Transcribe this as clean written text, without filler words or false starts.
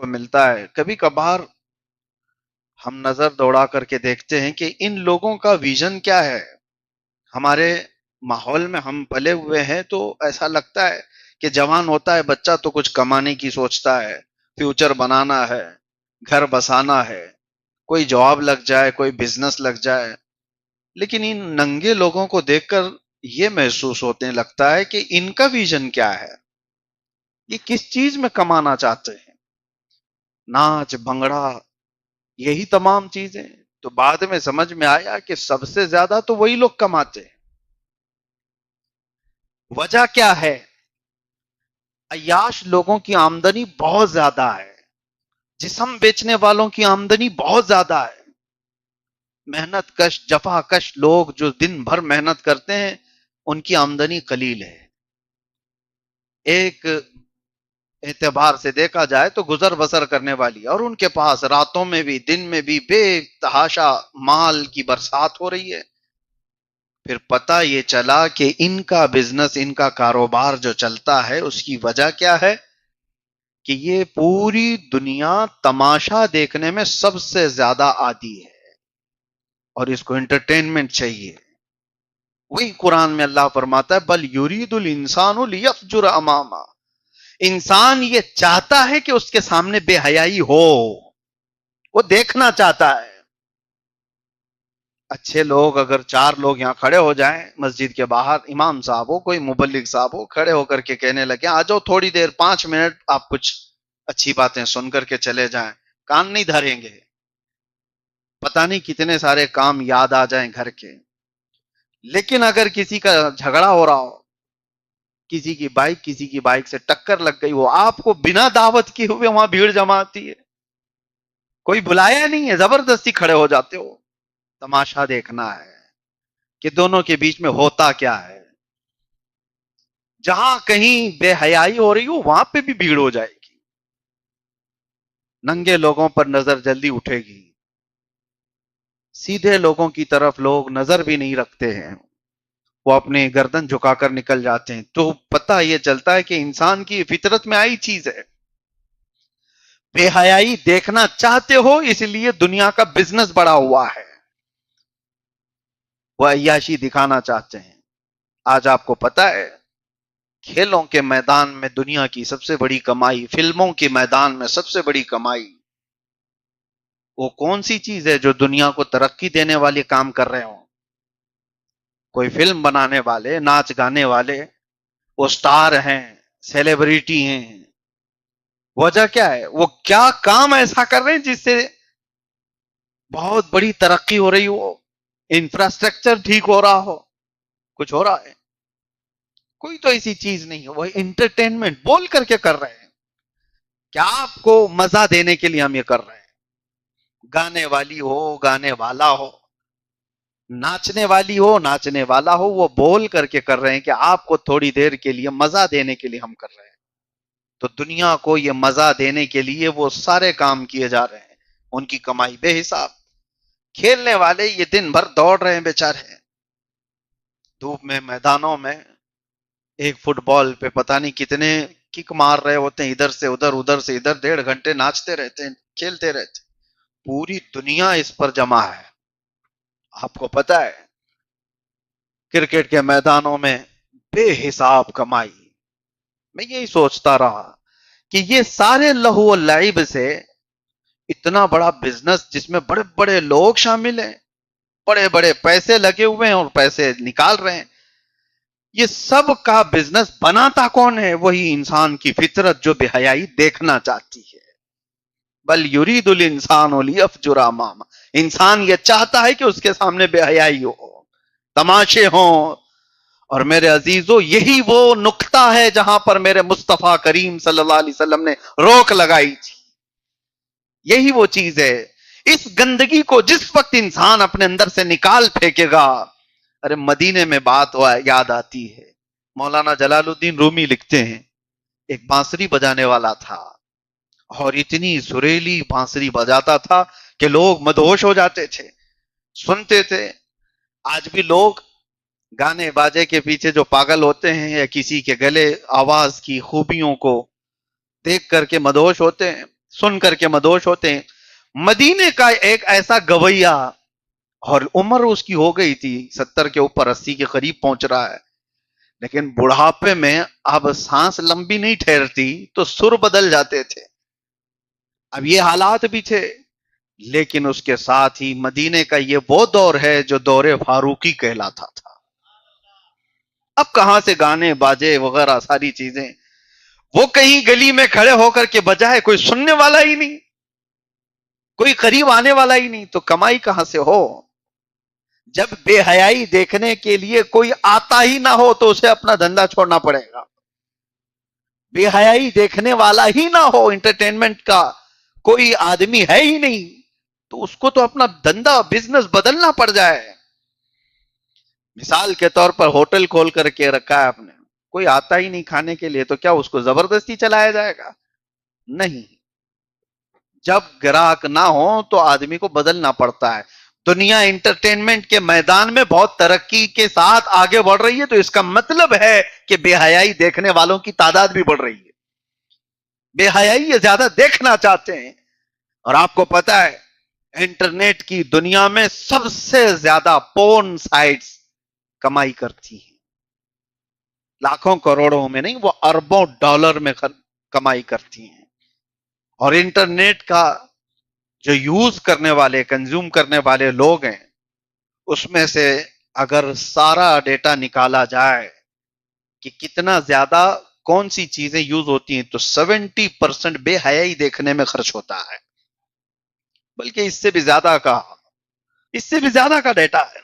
کو ملتا ہے. کبھی کبھار ہم نظر دوڑا کر کے دیکھتے ہیں کہ ان لوگوں کا ویژن کیا ہے. ہمارے ماحول میں ہم پلے ہوئے ہیں تو ایسا لگتا ہے کہ جوان ہوتا ہے بچہ تو کچھ کمانے کی سوچتا ہے، فیوچر بنانا ہے، گھر بسانا ہے، کوئی جاب لگ جائے، کوئی بزنس لگ جائے. لیکن ان ننگے لوگوں کو دیکھ کر یہ محسوس ہونے لگتا ہے کہ ان کا ویژن کیا ہے، یہ کس چیز میں کمانا چاہتے ہیں. ناچ بھنگڑا یہی تمام چیزیں. تو بعد میں سمجھ میں آیا کہ سب سے زیادہ تو وہی لوگ کماتے ہیں. وجہ کیا ہے؟ عیاش لوگوں کی آمدنی بہت زیادہ ہے، جسم بیچنے والوں کی آمدنی بہت زیادہ ہے. محنت کش جفا کش لوگ جو دن بھر محنت کرتے ہیں ان کی آمدنی قلیل ہے. ایک اعتبار سے دیکھا جائے تو گزر بسر کرنے والی، اور ان کے پاس راتوں میں بھی دن میں بھی بے تحاشا مال کی برسات ہو رہی ہے. پھر پتہ یہ چلا کہ ان کا بزنس، ان کا کاروبار جو چلتا ہے اس کی وجہ کیا ہے کہ یہ پوری دنیا تماشا دیکھنے میں سب سے زیادہ عادی ہے اور اس کو انٹرٹینمنٹ چاہیے. وہی قرآن میں اللہ فرماتا ہے بل یرید الانسان لیفجر اماما. انسان یہ چاہتا ہے کہ اس کے سامنے بے حیائی ہو، وہ دیکھنا چاہتا ہے. اچھے لوگ اگر 4 لوگ یہاں کھڑے ہو جائیں مسجد کے باہر، امام صاحب ہو، کوئی مبلغ صاحب ہو، کھڑے ہو کر کے کہنے لگے آ جاؤ تھوڑی دیر 5 منٹ آپ کچھ اچھی باتیں سن کر کے چلے جائیں، کان نہیں دھریں گے. پتہ نہیں کتنے سارے کام یاد آ جائیں گھر کے. لیکن اگر کسی کا جھگڑا ہو رہا ہو، کسی کی بائک سے ٹکر لگ گئی، وہ آپ کو بنا دعوت کیے ہوئے وہاں بھیڑ جمع آتی ہے، کوئی بلایا نہیں ہے، زبردستی کھڑے ہو جاتے ہو. تماشا دیکھنا ہے کہ دونوں کے بیچ میں ہوتا کیا ہے. جہاں کہیں بے حیائی ہو رہی ہو وہاں پہ بھی بھیڑ ہو جائے گی. ننگے لوگوں پر نظر جلدی اٹھے گی، سیدھے لوگوں کی طرف لوگ نظر بھی نہیں رکھتے ہیں، وہ اپنے گردن جھکا کر نکل جاتے ہیں. تو پتہ یہ چلتا ہے کہ انسان کی فطرت میں آئی چیز ہے. بے حیائی دیکھنا چاہتے ہو اس لیے دنیا کا بزنس بڑا ہوا ہے، وہ عیاشی دکھانا چاہتے ہیں. آج آپ کو پتا ہے کھیلوں کے میدان میں دنیا کی سب سے بڑی کمائی، فلموں کے میدان میں سب سے بڑی کمائی، وہ کون سی چیز ہے جو دنیا کو ترقی دینے والے کام کر رہے ہوں؟ کوئی فلم بنانے والے، ناچ گانے والے، وہ سٹار ہیں، سیلیبریٹی ہیں. وجہ کیا ہے؟ وہ کیا کام ایسا کر رہے ہیں جس سے بہت بڑی ترقی ہو رہی ہو، انفراسٹرکچر ٹھیک ہو رہا ہو. کچھ ہو رہا ہے؟ کوئی تو ایسی چیز نہیں ہے. وہ انٹرٹینمنٹ بول کر کے کر رہے ہیں. کیا آپ کو مزہ دینے کے لیے ہم یہ کر رہے ہیں؟ گانے والی ہو، گانے والا ہو، ناچنے والی ہو، ناچنے والا ہو، وہ بول کر کے کر رہے ہیں کہ آپ کو تھوڑی دیر کے لیے مزہ دینے کے لیے ہم کر رہے ہیں. تو دنیا کو یہ مزہ دینے کے لیے وہ سارے کام کیے جا رہے ہیں. ان کی کمائی بے حساب. کھیلنے والے یہ دن بھر دوڑ رہے ہیں بیچارے، دھوپ میں، میدانوں میں، ایک فٹ بال پہ پتہ نہیں کتنے کک مار رہے ہوتے ہیں، ادھر سے ادھر، ادھر سے ادھر، 1.5 گھنٹے ناچتے رہتے ہیں، کھیلتے رہتے ہیں. پوری دنیا اس پر جمع ہے. آپ کو پتا ہے کرکٹ کے میدانوں میں بے حساب کمائی. میں یہی سوچتا رہا کہ یہ سارے لہو و لعب سے اتنا بڑا بزنس جس میں بڑے بڑے لوگ شامل ہیں، بڑے بڑے پیسے لگے ہوئے ہیں اور پیسے نکال رہے ہیں، یہ سب کا بزنس بناتا کون ہے؟ وہی انسان کی فطرت جو بے حیائی دیکھنا چاہتی ہے. بل یرید الانسان لیفجر اماما. انسان یہ چاہتا ہے کہ اس کے سامنے بے حیائی ہو، تماشے ہوں. اور میرے عزیزو یہی وہ نقطہ ہے جہاں پر میرے مصطفیٰ کریم صلی اللہ علیہ وسلم نے روک لگائی تھی. یہی وہ چیز ہے. اس گندگی کو جس وقت انسان اپنے اندر سے نکال پھینکے گا، ارے مدینے میں بات یاد آتی ہے. مولانا جلال الدین رومی لکھتے ہیں ایک بانسری بجانے والا تھا اور اتنی سریلی بانسری بجاتا تھا کہ لوگ مدہوش ہو جاتے تھے، سنتے تھے. آج بھی لوگ گانے باجے کے پیچھے جو پاگل ہوتے ہیں یا کسی کے گلے آواز کی خوبیوں کو دیکھ کر کے مدہوش ہوتے ہیں، سن کر کے مدوش ہوتے ہیں. مدینے کا ایک ایسا گویا، اور عمر اس کی ہو گئی تھی 70 کے اوپر، 80 کے قریب پہنچ رہا ہے، لیکن بڑھاپے میں اب سانس لمبی نہیں ٹھہرتی تو سر بدل جاتے تھے. اب یہ حالات بھی تھے، لیکن اس کے ساتھ ہی مدینے کا یہ وہ دور ہے جو دور فاروقی کہلاتا تھا. اب کہاں سے گانے باجے وغیرہ ساری چیزیں، وہ کہیں گلی میں کھڑے ہو کر کے بجائے کوئی سننے والا ہی نہیں، کوئی قریب آنے والا ہی نہیں، تو کمائی کہاں سے ہو؟ جب بے حیائی دیکھنے کے لیے کوئی آتا ہی نہ ہو تو اسے اپنا دھندا چھوڑنا پڑے گا. بے حیائی دیکھنے والا ہی نہ ہو، انٹرٹینمنٹ کا کوئی آدمی ہے ہی نہیں، تو اس کو تو اپنا دھندا بزنس بدلنا پڑ جائے. مثال کے طور پر ہوٹل کھول کر کے رکھا ہے آپ نے، کوئی آتا ہی نہیں کھانے کے لیے، تو کیا اس کو زبردستی چلایا جائے گا؟ نہیں. جب گراہک نہ ہو تو آدمی کو بدلنا پڑتا ہے. دنیا انٹرٹینمنٹ کے میدان میں بہت ترقی کے ساتھ آگے بڑھ رہی ہے، تو اس کا مطلب ہے کہ بے حیائی دیکھنے والوں کی تعداد بھی بڑھ رہی ہے. بے حیائی یہ زیادہ دیکھنا چاہتے ہیں. اور آپ کو پتا ہے انٹرنیٹ کی دنیا میں سب سے زیادہ پورن سائٹس کمائی کرتی ہیں. لاکھوں کروڑوں میں نہیں، وہ اربوں ڈالر میں کمائی کرتی ہیں. اور انٹرنیٹ کا جو یوز کرنے والے، کنزیوم کرنے والے لوگ ہیں، اس میں سے اگر سارا ڈیٹا نکالا جائے کہ کتنا زیادہ کون سی چیزیں یوز ہوتی ہیں، تو 70% بے حیائی دیکھنے میں خرچ ہوتا ہے. بلکہ اس سے بھی زیادہ کا ڈیٹا ہے.